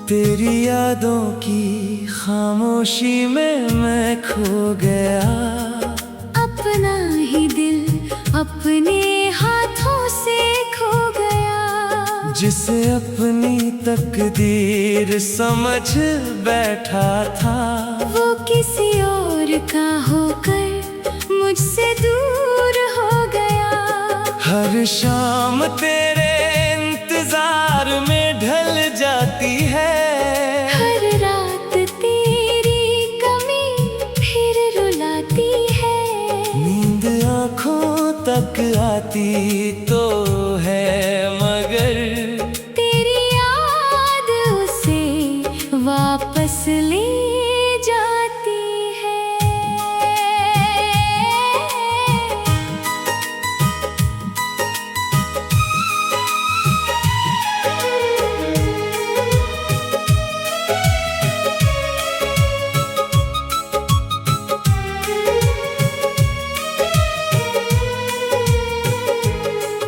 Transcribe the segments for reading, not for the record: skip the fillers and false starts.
तेरी यादों की खामोशी में मैं खो गया। अपना ही दिल अपने हाथों से खो गया। जिसे अपनी तकदीर समझ बैठा था, वो किसी और का होकर मुझसे दूर हो गया। हर शाम तेरे इंतजार में ढल जाती है। हर रात तेरी कमी फिर रुलाती है। नींद आँखों तक आती तो है, मगर तेरी याद उसे वापस ले जाती है।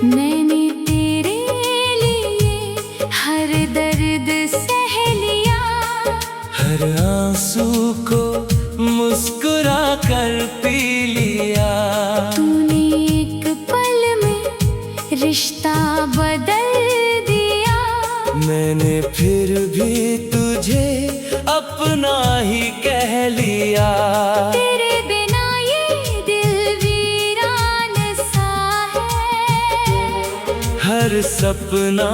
मैंने तेरे लिए हर दर्द सह लिया। हर आंसू को मुस्कुरा कर पी लिया। तूने एक पल में रिश्ता बदल दिया। मैंने फिर भी तुझे अपना ही कह लिया। तेरे बिना ये दिल वीरान सा है। हर सपना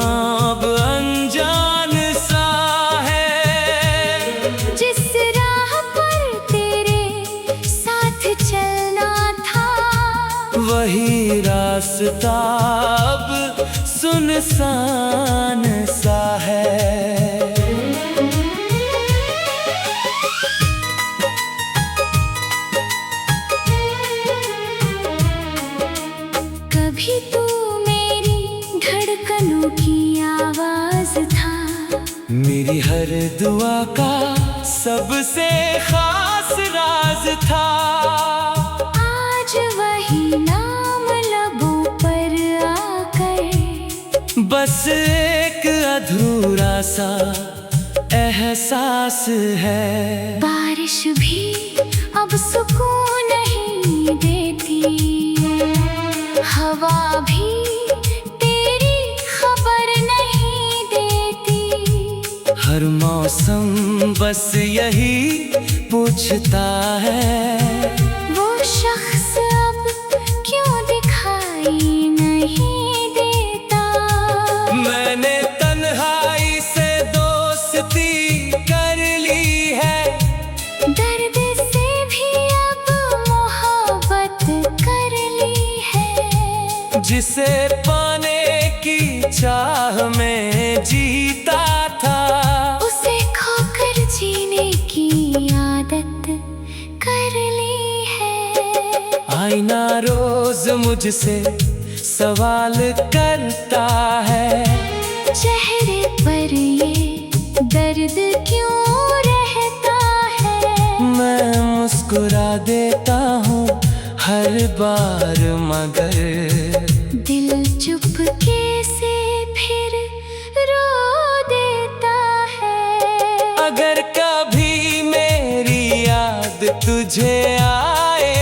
अब अनजान सा है। जिस राह पर तेरे साथ चलना था, वही रास्ता अब सुनसान सा है। कभी तू मेरी धड़कनों की आवाज था। मेरी हर दुआ का सबसे खास राज था। आज वही नाम लबों पर आकर बस एक अधूरा सा एहसास है। बारिश भी अब सुकून नहीं देती। हवा भी तेरी खबर नहीं देती। हर मौसम बस यही पूछता है, वो शख्स अब क्यों दिखाई नहीं देता। मैंने तन्हाई से दोस्ती कर ली है। दर्द से भी अब मोहब्बत कर ली है। जिसे पाने की चाह में जीता था, उसे खोकर जीने की आदत कर ली है। आईना रोज मुझसे सवाल करता है, चेहरे पर ये दर्द क्यों रहता है। मैं मुस्कुरा देता हूँ हर बार, मगर दिल चुपके से फिर रो देता है। अगर कभी मेरी याद तुझे आए,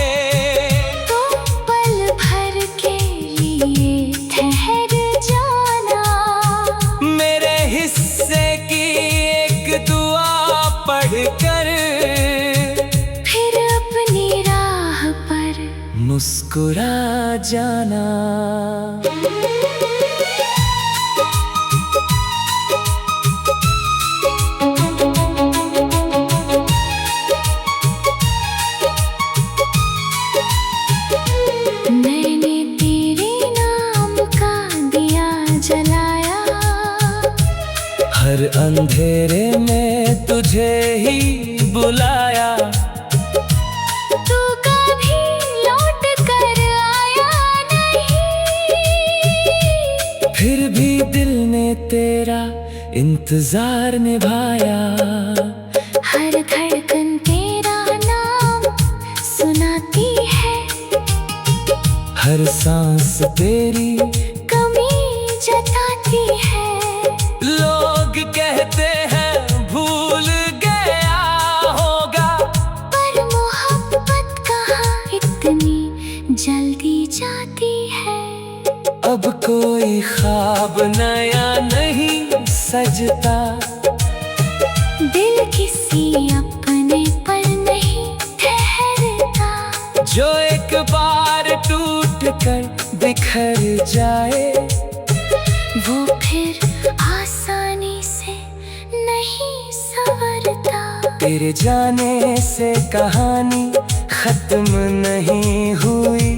तो पल भर के लिए ठहर जाना। मेरे हिस्से की एक दुआ पढ़कर फिर अपनी राह पर मुस्कुरा जाना। मैंने तेरे नाम का दिया जलाया। हर अंधेरे में तुझे ही बुलाया, तू कभी लौट कर आया नहीं। फिर भी दिल ने तेरा इंतजार निभाया। हर धड़कन तेरा नाम सुनाती है, हर सांस तेरी कमी जताती है। लोग कहते हैं भूल गया होगा, पर मोहब्बत कहाँ इतनी जल्दी जाती है। अब कोई ख्वाब नया नहीं सजता, दिल किसी अपने पर नहीं ठहरता। जो एक बार टूट कर बिखर जाए, वो फिर आसानी से नहीं संवरता। तेरे जाने से कहानी खत्म नहीं हुई,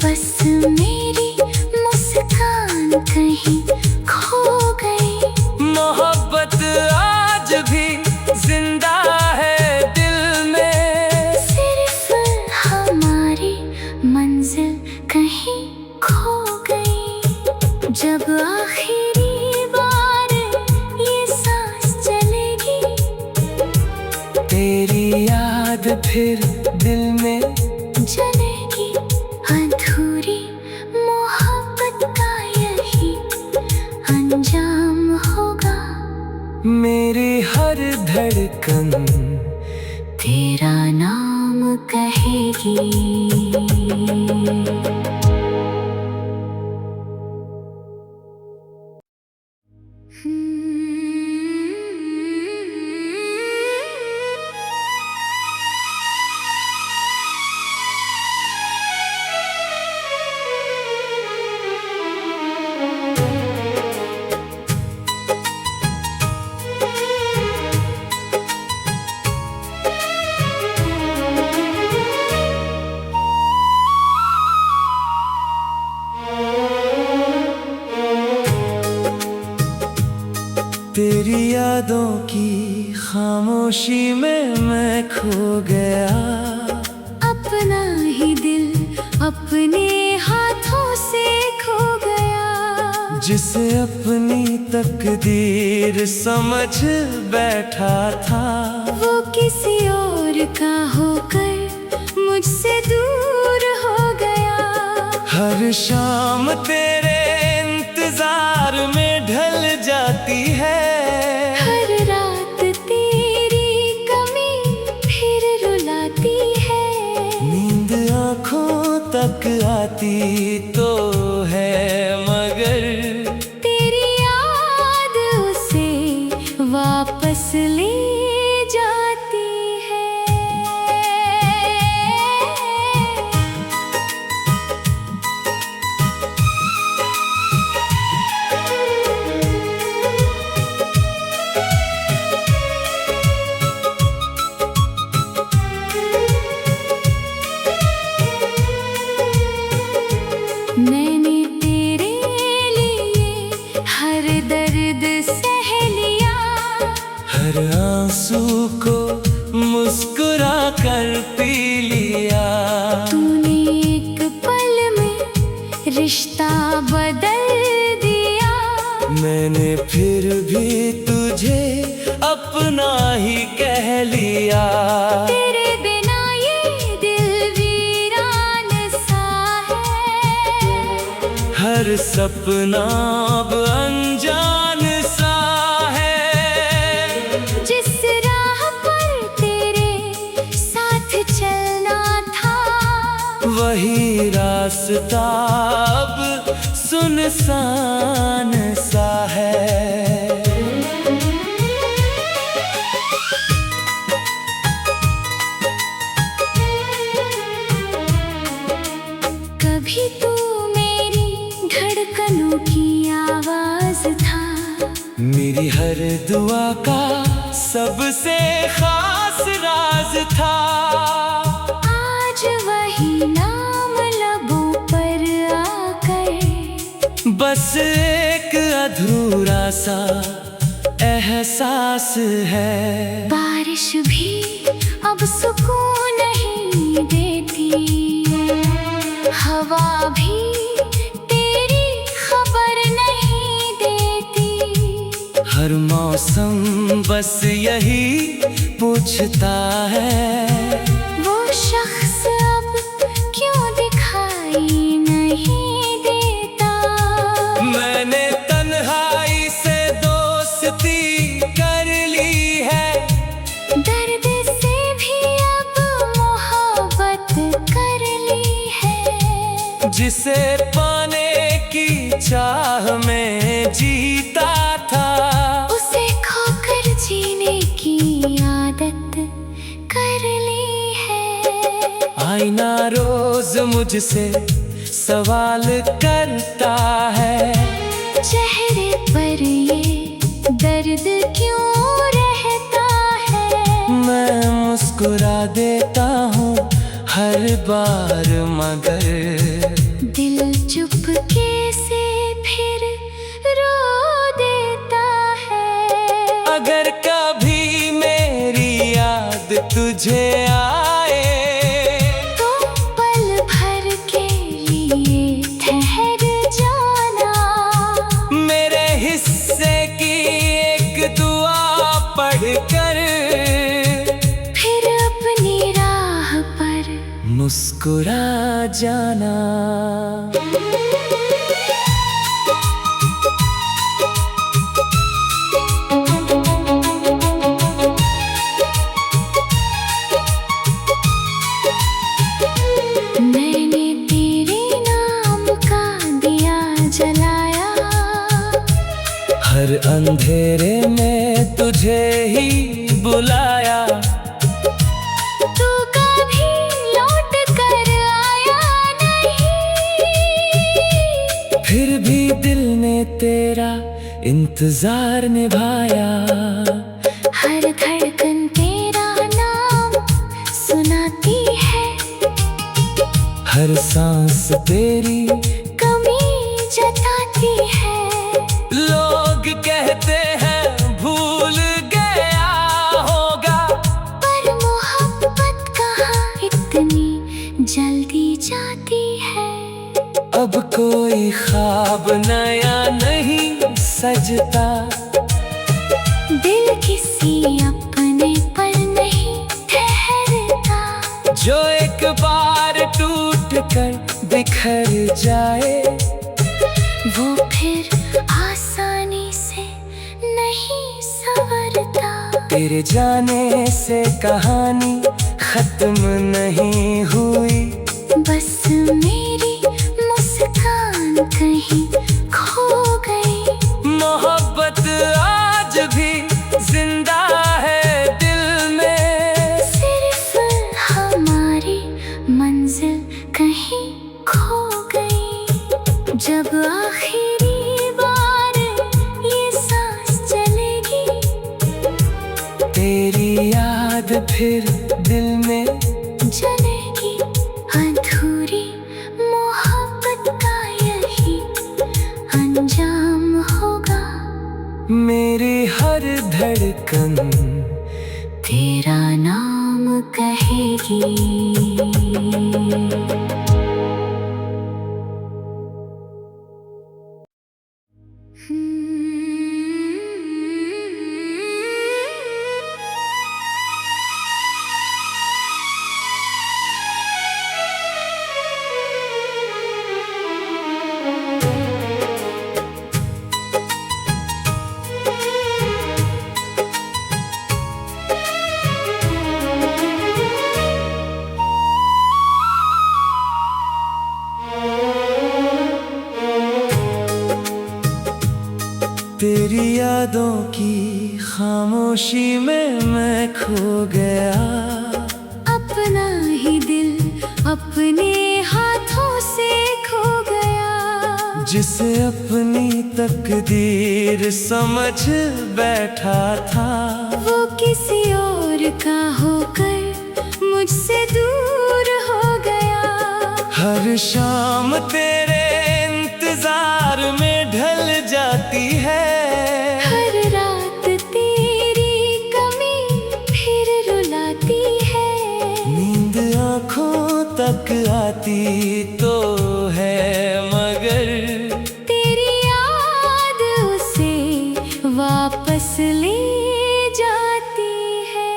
बस मेरी मुस्कान कहीं खो गई। मोहब्बत आज भी जिंदा है दिल में, सिर्फ हमारी मंजिल कहीं खो गई। जब आखिरी बार ये सांस चलेगी, तेरी याद फिर दिल में जलेगी। अधूरी मोहब्बत का यही अंजाम होगा। मेरी हर धड़कन तेरा नाम कहेगी। तेरी यादों की खामोशी में मैं खो गया, अपना ही दिल अपने हाथों से खो गया। जिसे अपनी तकदीर समझ बैठा था, वो किसी और का होकर मुझसे दूर हो गया। हर शाम तेरे इंतजार में ढल जाती है, हर रात तेरी कमी फिर रुलाती है। नींद आँखों तक आती तो है मगर तेरी याद उसे वापस ले जाती है। मैंने तेरे लिए हर दर्द सह लिया, हर आंसू को मुस्कुरा कर पी लिया। तूने एक पल में रिश्ता बदल दिया। मैंने फिर भी तुझे अपना ही कह लिया। तेरे बिना ये दिल वीरान सा है, हर सपना अब अनजान सा है। जिस राह पर तेरे साथ चलना था, वही रास्ता अब सुनसान सा है। कभी तू मेरी धड़कनों की आवाज था, मेरी हर दुआ का सबसे खास राज था। आज वही नाम लबों पर आकर बस एक अधूरा सा एहसास है। बारिश भी अब सुकून नहीं देती, हवा भी तेरी खबर नहीं देती। हर मौसम बस यही पूछता है, वो शख्स अब क्यों दिखाई नहीं देता। मैंने तन्हाई से दोस्ती कर ली है, दर्द से भी अब मोहब्बत कर ली है। जिसे पाने की चाह में जीता था, उसे खोकर जीने की आदत कर ली है। आईना रोज मुझसे सवाल करता है, चेहरे पर ये दर्द क्यों रहता है। मैं मुस्कुरा देता हूँ हर बार, मगर दिल चुपके से फिर रो देता है। अगर कभी मेरी याद तुझे आए, तो पल भर के लिए ठहर जाना। मेरे हिस्से की एक दुआ पढ़कर फिर अपनी राह पर मुस्कुरा जाना। मैंने तेरे नाम का दिया जलाया, हर अंधेरे में तुझे ही बुलाया। तू कभी लौट कर आया नहीं, फिर भी दिल ने तेरा इंतजार निभाया। हर धड़कन तेरा नाम सुनाती है, हर सांस तेरी कमी जताती है। लोग कहते हैं भूल गया होगा, पर मोहब्बत कहाँ इतनी जल्दी जाती है। अब कोई ख्वाब नया नहीं सजता, दिल किसी अपने पर नहीं ठहरता। जो एक बार टूट कर बिखर जाए, वो फिर आसानी से नहीं संवरता। तेरे जाने से कहानी खत्म नहीं हुई, बस मेरी मुस्कान कहीं खो गई। मोहब्बत आज भी जिंदा है दिल में, सिर्फ हमारी मंजिल कहीं खो गई। जब आखिरी बार ये सांस चलेगी, तेरी याद फिर दिल में जलेगी। अधूरी मोहब्बत का यही अंजाम होगा। मेरी हर धड़कन तेरा नाम कहेगी। तेरी यादों की खामोशी में मैं खो गया। अपना ही दिल अपने हाथों से खो गया। जिसे अपनी तकदीर समझ बैठा था, वो किसी और का होकर मुझसे दूर हो गया। हर शाम तेरे इंतजार में ढल जाती है, हर रात वापस ले जाती है।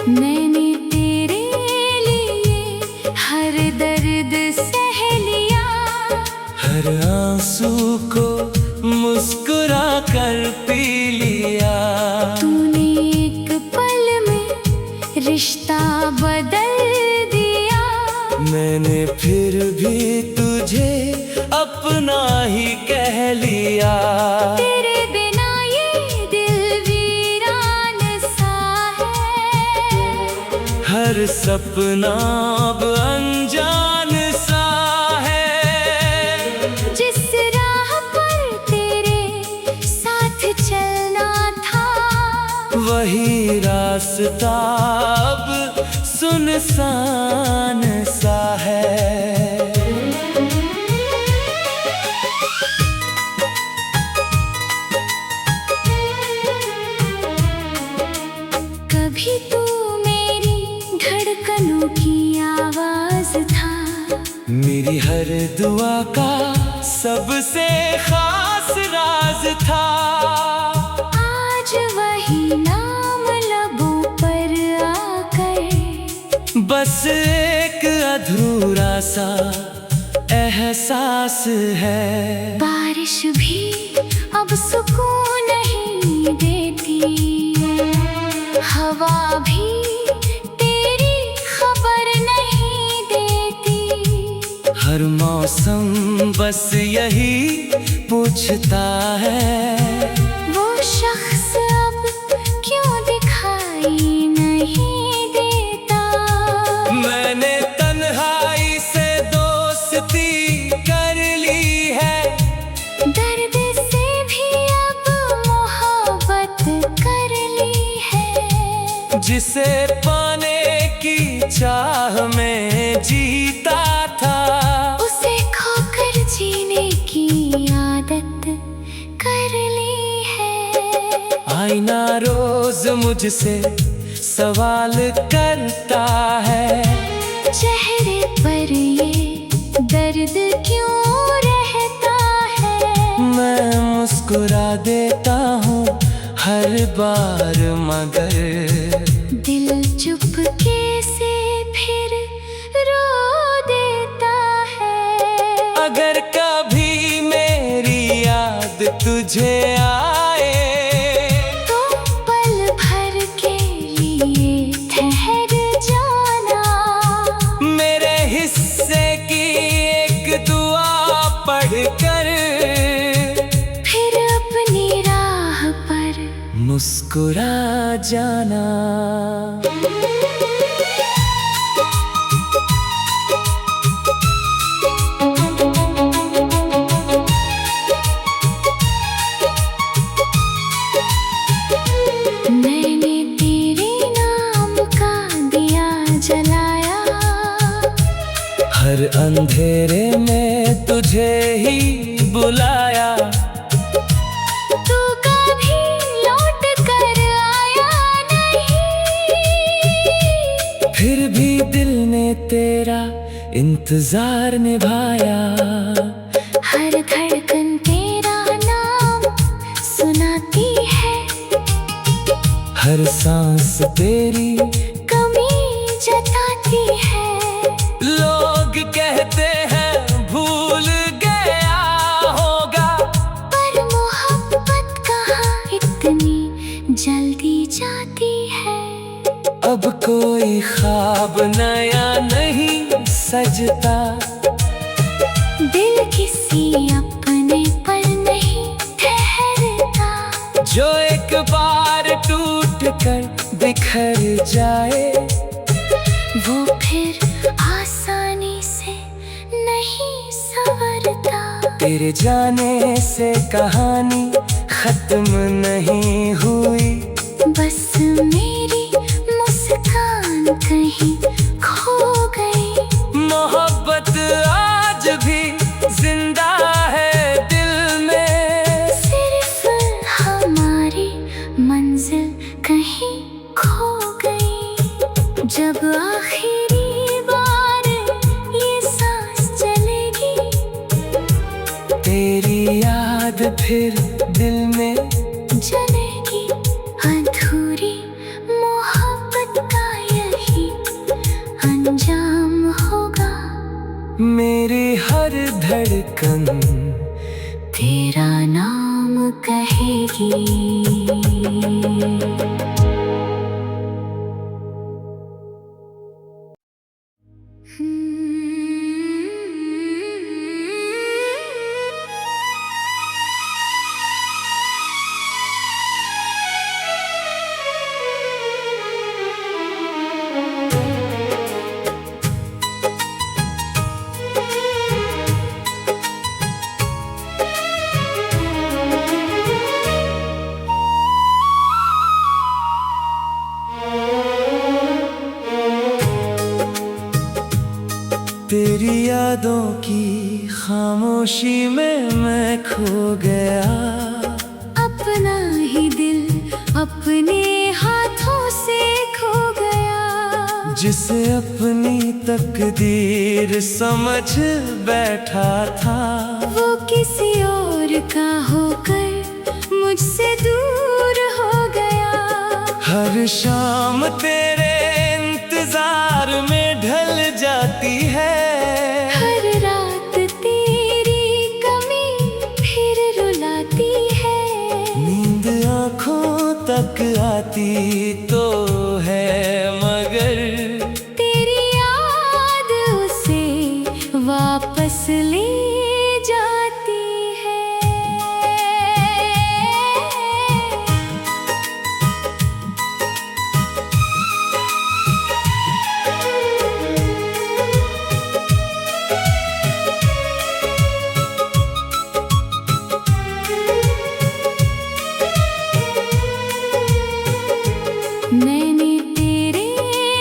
मैंने तेरे लिए हर दर्द सह लिया, हर आंसू को मुस्कुरा कर पी लिया। तूने एक पल में रिश्ता बदल दिया, मैंने फिर भी तुझे अपना ही कह लिया। तेरे बिना ये दिल वीरान सा है, हर सपना अब अनजान सा है। जिस राह पर तेरे साथ चलना था, वही रास्ता अब सुनसान सा है। कभी तू मेरी धड़कनों की आवाज था, मेरी हर दुआ का सबसे खास राज था। आज वही नाम लबों पर आकर बस एक अधूरा सा एहसास है। बारिश भी अब सुकून नहीं देती, हवा भी तेरी खबर नहीं देती। हर मौसम बस यही पूछता है, वो शख्स अब क्यों दिखाई नहीं देता। मैंने तन्हाई से दोस्ती कर ली है, दर्द से भी अब मोहब्बत कर ली है। जिसे पाने की चाह में जीता था, उसे खोकर जीने की आदत कर ली है। आईना रोज मुझसे सवाल करता है, चेहरे पर ये दर्द क्यों रहता है। मैं मुस्कुरा देता हूँ हर बार, मगर दिल चुपके से फिर रो देता है। अगर कभी मेरी याद तुझे आए, तो पल भर के लिए ठहर जाना। मेरे हिस्से की एक दुआ पढ़कर फिर अपनी राह पर मुस्कुरा जाना। मैंने तेरे नाम का दिया जलाया, हर अंधेरे में तुझे ही बुलाया। तू कभी लौट कर आया नहीं, फिर भी दिल ने तेरा इंतजार निभाया। हर धड़कन तेरा नाम सुनाती है, हर सांस तेरी कमी जताती है। लोग कहते हैं भूल गया होगा, पर मोहब्बत कहाँ इतनी जल्दी जाती है। अब कोई ख्वाब नया नहीं सजता, दिल किसी अपने पर नहीं ठहरता। जो एक बार टूट कर बिखर जाए, वो फिर आसानी से नहीं संवरता। तेरे जाने से कहानी खत्म नहीं हुई, बस मेरी मुस्कान कहीं खो गई। मोहब्बत आज भी तेरी याद फिर दिल में जलेगी अधूरी मोहब्बत का यही अंजाम होगा। मेरी हर धड़कन तेरा नाम कहेगी। तेरी यादों की खामोशी में मैं खो गया। अपना ही दिल अपने हाथों से खो गया। जिसे अपनी तकदीर समझ बैठा था, वो किसी और का होकर मुझसे दूर हो गया। हर शाम तेरे इंतजार में ढल जाती है। हर रात तेरी कमी फिर रुलाती है। नींद आँखों तक आती तो है, मगर तेरी याद उसे वापस ले जाती है। मैंने तेरे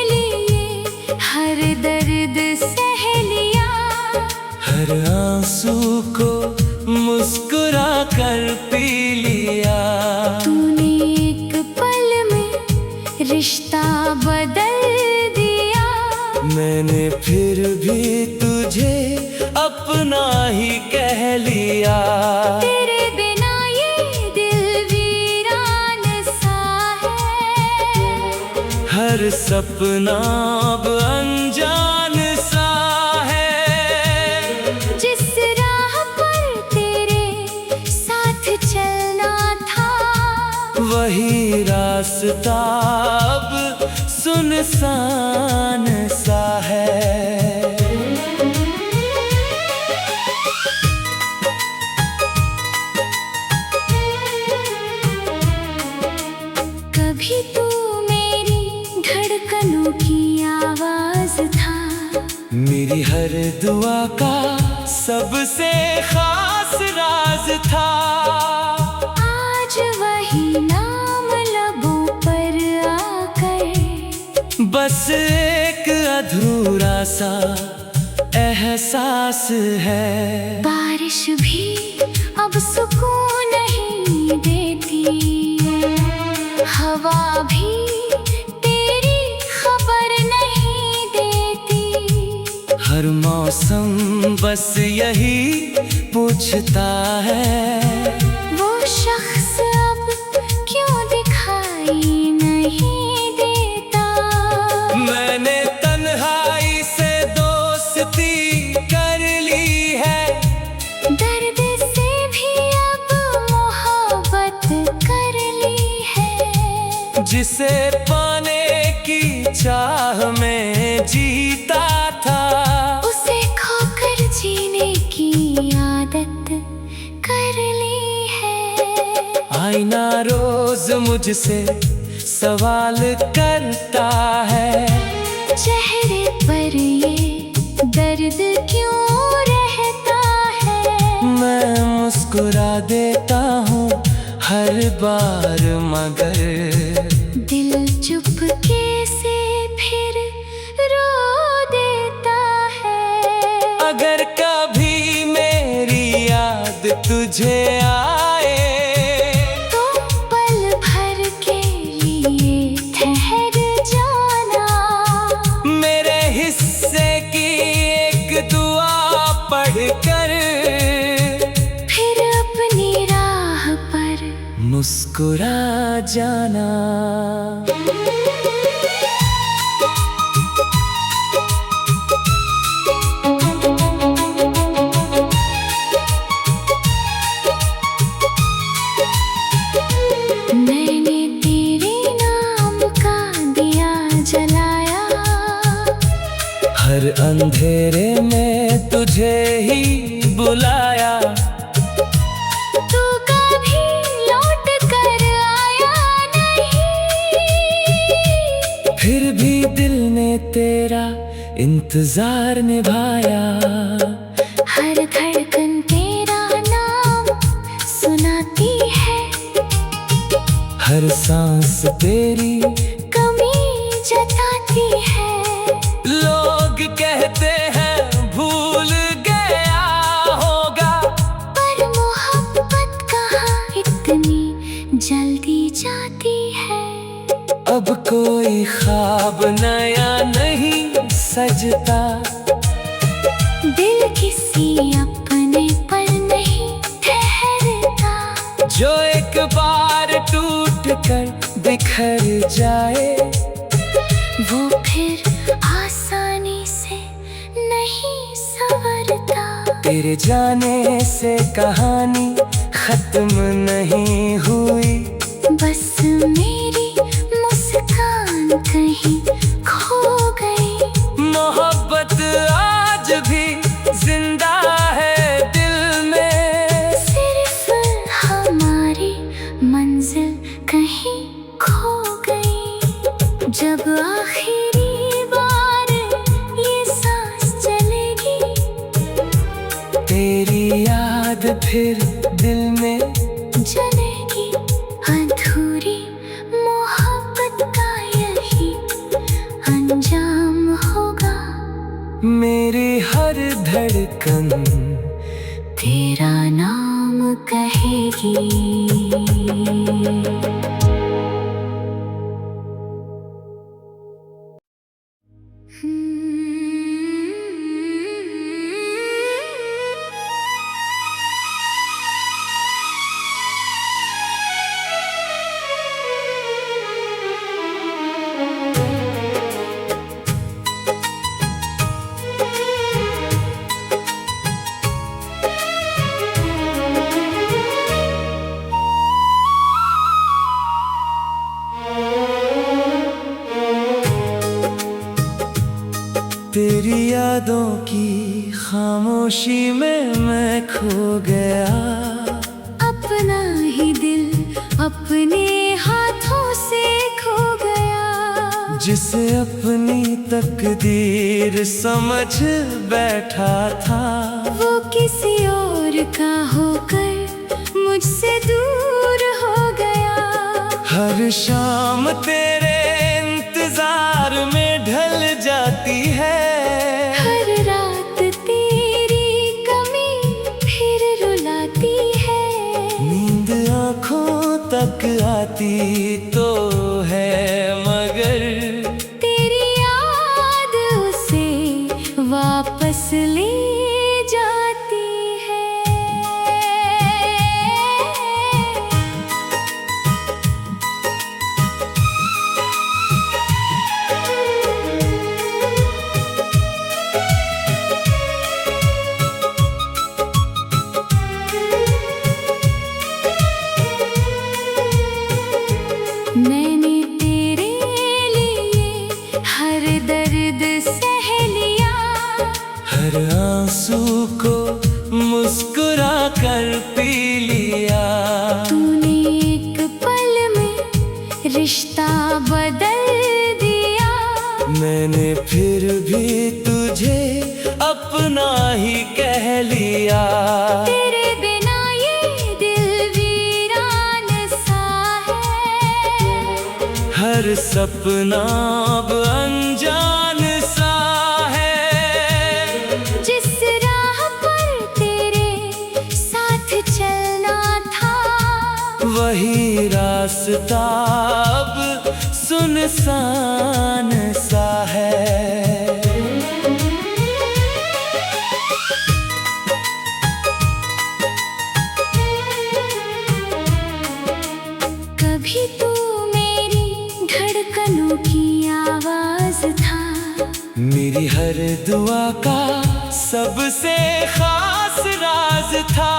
लिए हर दर्द सह लिया। हर आंसू को मुस्कुरा कर पी लिया। तूने एक पल में रिश्ता बदल दिया। मैंने फिर भी तुझे अपना ही कह लिया। तेरे बिना ये दिल वीरान सा है। हर सपना अब अनजान सा है। जिस राह पर तेरे साथ चलना था, वही रास्ता अब सुनसान सा है। कभी तू मेरी धड़कनों की आवाज था। मेरी हर दुआ का सबसे खास राज था। आज वही नाम लबों पर आकर बस एक अधूरा सा एहसास है। बारिश भी अब सुकून नहीं देती। हवा भी तेरी खबर नहीं देती। हर मौसम बस यही पूछता है, वो शख्स अब क्यों दिखाई नहीं देता। मैंने तन्हाई से दोस्ती कर ली है। दर्द से भी अब मोहब्बत कर ली है। जिसे पाने की चाह में जीता था, उसे खोकर जीने की आदत कर ली है। आईना रोज मुझसे सवाल करता है, चेहरे पर ये दर्द क्यों रहता है। मैं मुस्कुरा देता हूँ हर बार, मगर दिल चुपके से फिर रो देता है। अगर कभी मेरी याद तुझे आए, तो पल भर के लिए ठहर जाना। मेरे हिस्से की एक दुआ पढ़कर मुस्कुरा जाना। मैंने तेरे नाम का दिया जलाया, हर अंधेरे में तुझे ही बुलाया। तू कभी लौट कर आया नहीं, फिर भी दिल ने तेरा इंतजार निभाया। हर धड़कन तेरा नाम सुनाती है, हर सांस तेरी कमी जताती है। लोग कहते हैं भूल गया होगा, पर मोहब्बत कहाँ इतनी जल्दी जाती है। अब कोई ख्वाब नया नहीं सजता, दिल किसी अपने पर नहीं ठहरता। जो एक बार टूट कर बिखर जाए, वो फिर आसानी से नहीं संवरता। तेरे जाने से कहानी खत्म नहीं हुई, बस मेरी मुस्कान कहीं खो गई। मोहब्बत आज भी जिंदा है दिल में, सिर्फ हमारी मंजिल कहीं खो गई। जब आखिरी बार ये सांस चलेगी, तेरी याद फिर दिल में जलेगी। अधूरी मोहब्बत का यही अंजाम होगा। मेरी हर धड़कन तेरा नाम कहेगी। तेरी यादों की खामोशी में मैं खो गया। अपना ही दिल अपने हाथों से खो गया। जिसे अपनी तकदीर समझ बैठा था, वो किसी और का होकर मुझसे दूर हो गया। हर शाम तेरे इंतजार में ढल जाती है, हर रात तेरी कमी फिर रुलाती है। नींद आँखों तक आती तो है, मगर तेरी याद उसे वापस ले जाती है। मैंने तेरे लिए हर दर्द सह लिया, हर आंसू को मुस्कुरा कर पी लिया। तूने एक पल में रिश्ता बदल दिया। मैंने फिर भी तुझे अपना ही कह लिया। तेरे बिना ये दिल वीरान सा है। हर सपना अब अनजान सा है। जिस राह पर तेरे साथ चलना था, वही रास्ता अब सुनसान सा है। हर दुआ का सबसे खास राज था।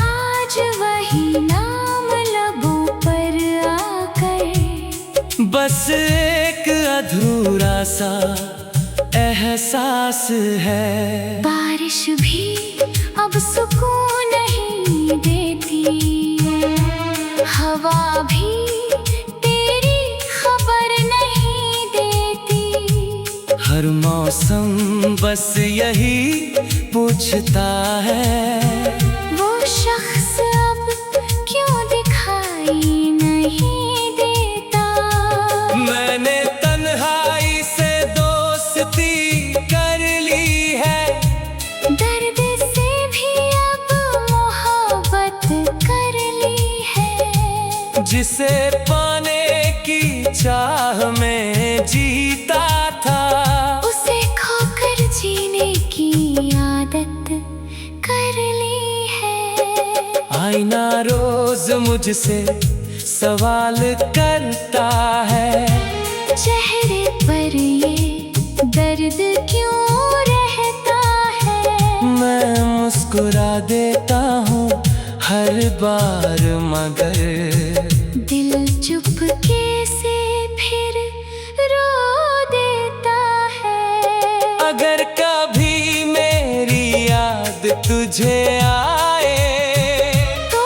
आज वही नाम लबों पर आकर बस एक अधूरा सा एहसास है। बारिश भी अब सुकून नहीं देती, हवा भी तेरी खबर नहीं देती। हर मौसम बस यही पूछता है, वो शख्स अब क्यों दिखाई नहीं देता। मैंने तन्हाई से दोस्ती कर ली है, दर्द से भी अब मोहब्बत कर ली है। जिसे पाने की चाह में जीता था, उसे खोकर जीने की आदत कर ली है। आईना रोज मुझसे सवाल करता है, चेहरे पर ये दर्द क्यों रहता है। मैं मुस्कुरा देता हूँ हर बार, मगर दिल चुपके से फिर रो देता है। अगर कभी मेरी याद तुझे आए, तो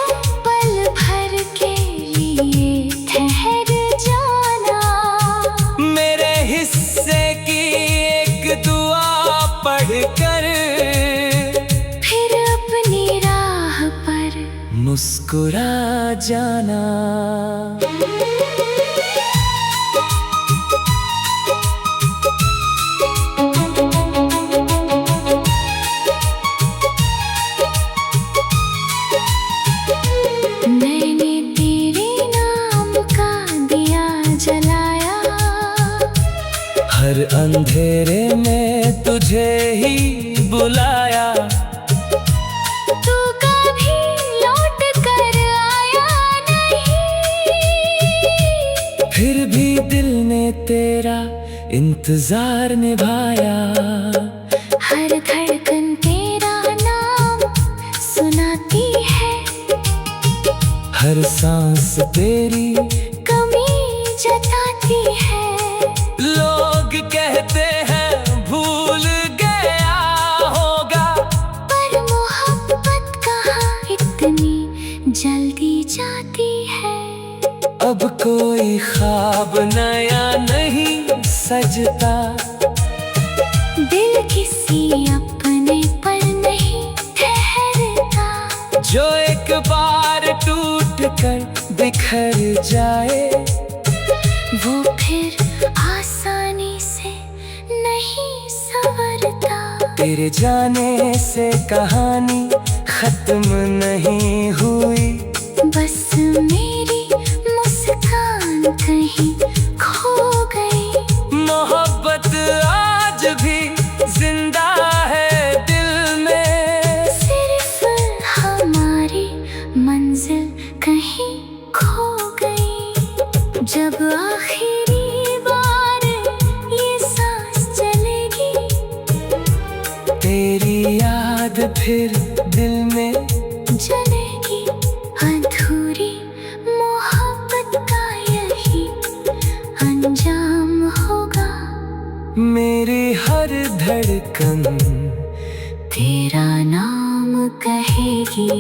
पल भर के लिए ठहर जाना। मेरे हिस्से की एक दुआ पढ़कर फिर अपनी राह पर मुस्कुरा जाना। मैंने तेरे नाम का दिया जलाया, हर अंधेरे में तुझे ही बुलाया। तू कभी लौट कर आया नहीं, फिर भी दिल ने तेरा इंतजार निभाया। हर धड़कन तेरा नाम सुनाती है, हर सांस तेरी कमी जताती है। लोग कहते हैं भूल गया होगा, पर मोहब्बत कहाँ इतनी जल्दी जाती है। अब कोई ख्वाब नया नहीं सजता, दिल किसी अपने पर नहीं ठहरता। जो एक बार टूट कर बिखर जाए, वो फिर आसानी से नहीं संवरता। तेरे जाने से कहानी खत्म नहीं हुई, बस मेरी मुस्कान कहीं खो गई। मोहब्बत आज भी जिंदा है दिल में, सिर्फ हमारी मंजिल कहीं खो गई। जब आखिरी बार ये सांस चलेगी, तेरी याद फिर दिल में जलेगी। अधूरी मोहब्बत का यही अंजाम होगा। मेरी हर धड़कन तेरा नाम कहेगी।